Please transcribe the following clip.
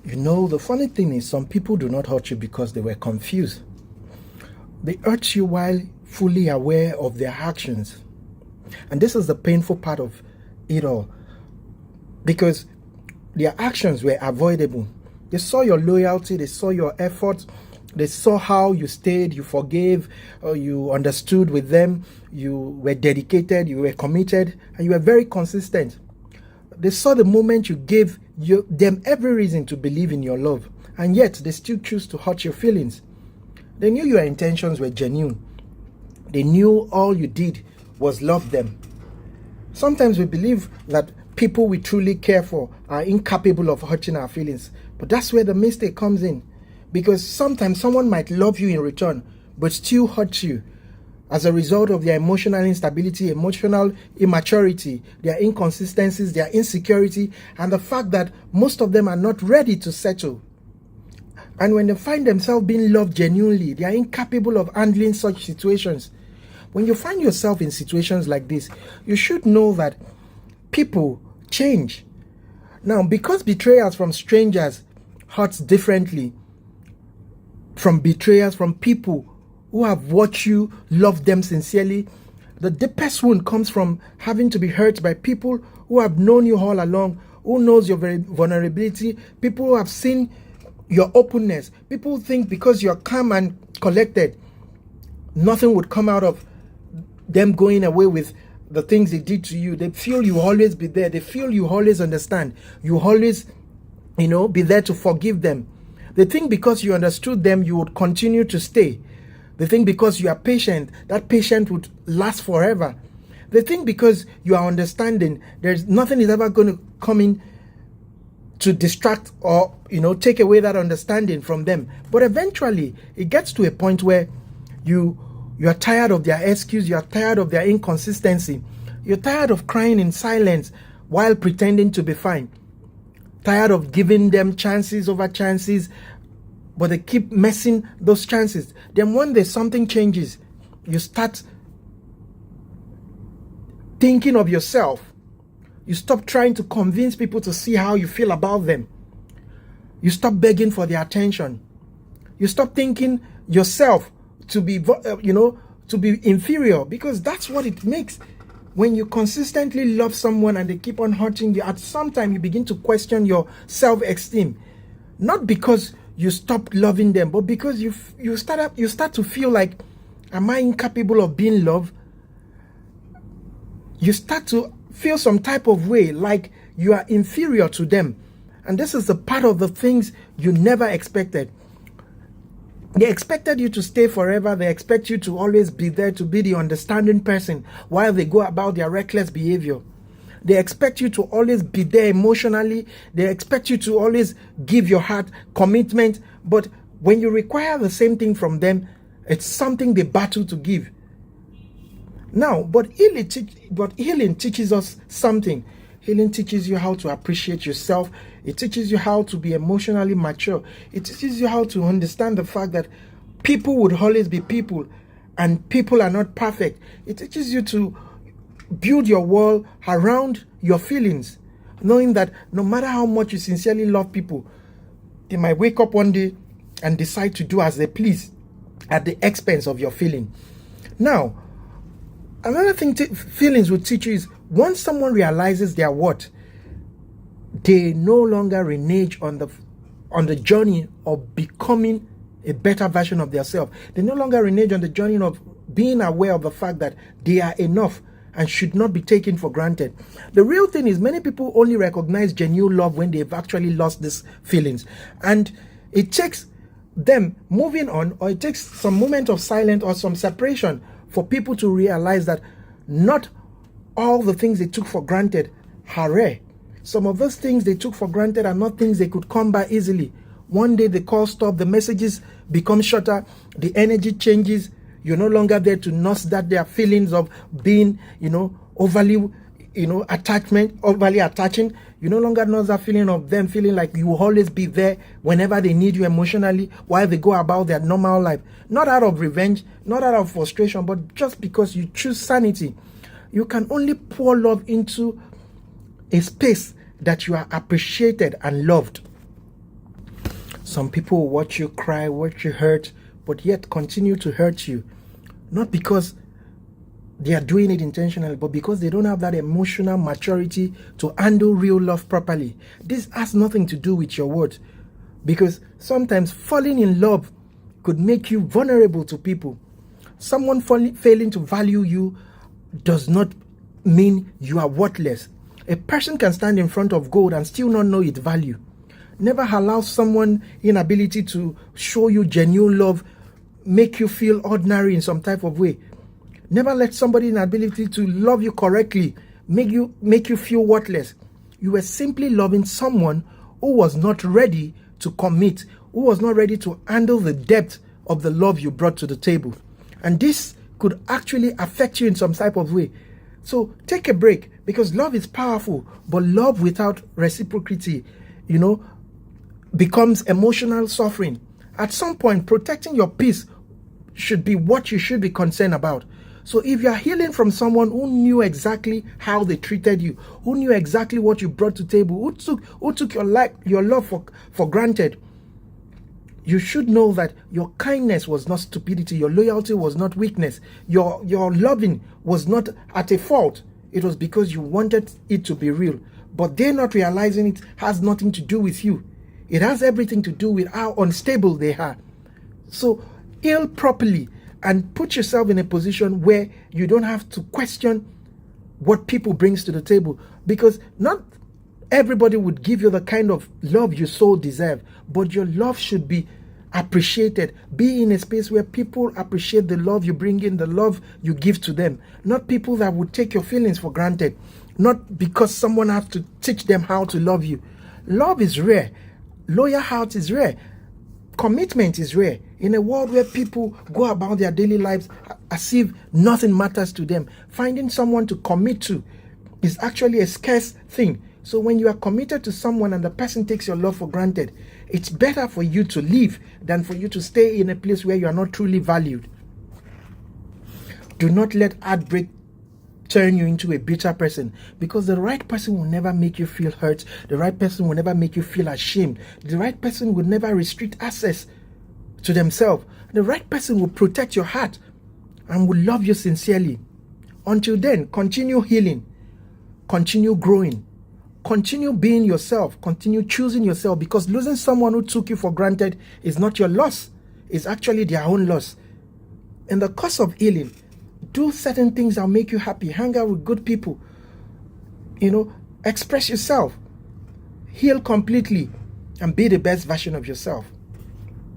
You know, the funny thing is some people do not hurt you because they were confused. They hurt you while fully aware of their actions. And this is the painful part of it all. Because their actions were avoidable. They saw your loyalty, they saw your effort, they saw how you stayed, you forgave, you understood with them, you were dedicated, you were committed, and you were very consistent. They saw the moment you gave them every reason to believe in your love, and yet they still choose to hurt your feelings. They knew your intentions were genuine. They knew all you did was love them. Sometimes we believe that people we truly care for are incapable of hurting our feelings, but that's where the mistake comes in. Because sometimes someone might love you in return, but still hurt you as a result of their emotional instability, emotional immaturity, their inconsistencies, their insecurity, and the fact that most of them are not ready to settle. And when they find themselves being loved genuinely, they are incapable of handling such situations. When you find yourself in situations like this, you should know that people change. Now, because betrayals from strangers hurts differently from betrayals from people who have watched you love them sincerely, the deepest wound comes from having to be hurt by people who have known you all along, who knows your very vulnerability, people who have seen your openness. People think because you're calm and collected, nothing would come out of them going away with the things they did to you. They feel you always be there. They feel you always understand. You always, be there to forgive them. They think because you understood them, you would continue to stay. They think because you are patient, that patience would last forever. They think because you are understanding, there's nothing is ever going to come in to distract or, take away that understanding from them. But eventually, it gets to a point where you are tired of their excuse, you are tired of their inconsistency, you're tired of crying in silence while pretending to be fine, tired of giving them chances over chances, but they keep messing those chances. Then one day something changes, you start thinking of yourself. You stop trying to convince people to see how you feel about them. You stop begging for their attention. You stop thinking yourself to be, to be inferior, because that's what it makes. When you consistently love someone and they keep on hurting you, at some time you begin to question your self-esteem. Not because you stop loving them, but because you start to feel like, am I incapable of being loved? You start to feel some type of way, like you are inferior to them. And this is the part of the things you never expected. They expected you to stay forever. They expect you to always be there, to be the understanding person while they go about their reckless behavior. They expect you to always be there emotionally. They expect you to always give your heart commitment. But when you require the same thing from them, it's something they battle to give. Now, but healing teaches us something. Healing teaches you how to appreciate yourself. It teaches you how to be emotionally mature. It teaches you how to understand the fact that people would always be people and people are not perfect. It teaches you to build your world around your feelings, knowing that no matter how much you sincerely love people, they might wake up one day and decide to do as they please at the expense of your feeling. Now, another thing feelings will teach you is once someone realizes their worth, they no longer renege on the journey of becoming a better version of themselves. They no longer renege on the journey of being aware of the fact that they are enough and should not be taken for granted. The real thing is many people only recognize genuine love when they've actually lost these feelings. And it takes them moving on, or it takes some moment of silence or some separation for people to realize that not all the things they took for granted are rare. Some of those things they took for granted are not things they could come by easily. One day the call stops, the messages become shorter, the energy changes. You're no longer there to nurse their feelings of being, overly, overly attaching. You no longer nurse that feeling of them feeling like you will always be there whenever they need you emotionally while they go about their normal life. Not out of revenge, not out of frustration, but just because you choose sanity. You can only pour love into a space that you are appreciated and loved. Some people watch you cry, watch you hurt, but yet continue to hurt you. Not because they are doing it intentionally, but because they don't have that emotional maturity to handle real love properly. This has nothing to do with your words, because sometimes falling in love could make you vulnerable to people. Someone failing to value you does not mean you are worthless. A person can stand in front of gold and still not know its value. Never allow someone inability to show you genuine love make you feel ordinary in some type of way. Never let somebody inability to love you correctly make you feel worthless. You were simply loving someone who was not ready to commit, who was not ready to handle the depth of the love you brought to the table. And this could actually affect you in some type of way. So take a break, because love is powerful, but love without reciprocity, becomes emotional suffering. At some point, protecting your peace should be what you should be concerned about. So if you are healing from someone who knew exactly how they treated you, who knew exactly what you brought to the table, who took your love for granted, you should know that your kindness was not stupidity, your loyalty was not weakness, your loving was not at a fault. It was because you wanted it to be real. But they're not realizing it has nothing to do with you. It has everything to do with how unstable they are. So heal properly and put yourself in a position where you don't have to question what people brings to the table, because not everybody would give you the kind of love you so deserve, but your love should be appreciated. Be in a space where people appreciate the love you bring in, the love you give to them, not people that would take your feelings for granted, not because someone has to teach them how to love you. Love is rare. Loyal heart is rare. Commitment is rare. In a world where people go about their daily lives as if nothing matters to them, finding someone to commit to is actually a scarce thing. So when you are committed to someone and the person takes your love for granted, it's better for you to leave than for you to stay in a place where you are not truly valued. Do not let heartbreak turn you into a bitter person, because the right person will never make you feel hurt. The right person will never make you feel ashamed. The right person will never restrict access to themselves. The right person will protect your heart and will love you sincerely. Until then, continue healing, continue growing, continue being yourself, continue choosing yourself, because losing someone who took you for granted is not your loss. It's actually their own loss. In the course of healing, do certain things that will make you happy. Hang out with good people. Express yourself. Heal completely and be the best version of yourself.